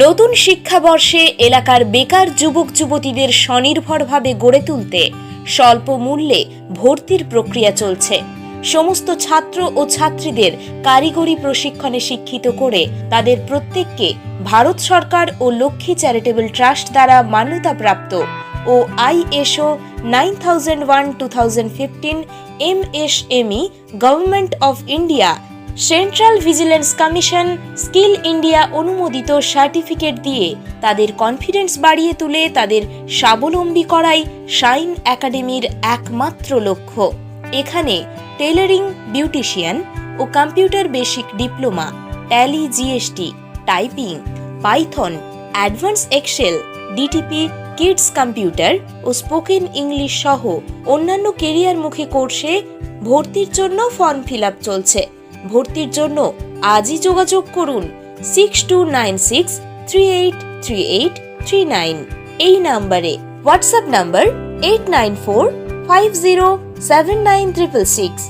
নতুন শিক্ষাবর্ষে এলাকার বেকার যুবক যুবতীদের স্বনির্ভরভাবে গড়ে তুলতে স্বল্প মূল্যে ভর্তির প্রক্রিয়া চলছে। সমস্ত ছাত্র ও ছাত্রীদের কারিগরি প্রশিক্ষণে শিক্ষিত করে তাদের প্রত্যেককে ভারত সরকার ও লক্ষ্মী চ্যারিটেবল ট্রাস্ট দ্বারা মান্যতাপ্রাপ্ত ও ISO 9001:2015 MSME government of India central vigilance commission skill India অনুমোদিত সার্টিফিকেট দিয়ে তাদের কনফিডেন্স বাড়িয়ে তুলে তাদের স্বাবলম্বী করাই শাইন একাডেমির একমাত্র লক্ষ্য। এখানে টেলারিং, বিউটিশিয়ান ও computer basic diploma, Tally, GST, typing, Python, advance Excel, DTP, kids computer ও স্পোকেন ইংলিশ সহ অন্যান্য কেরিয়ারমুখী কোর্সে ভর্তির জন্য ফর্ম ফিল আপ চলছে। ভর্তির জন্য আজই যোগাযোগ করুন 6296383839 এই নাম্বারে। WhatsApp number 8945079666।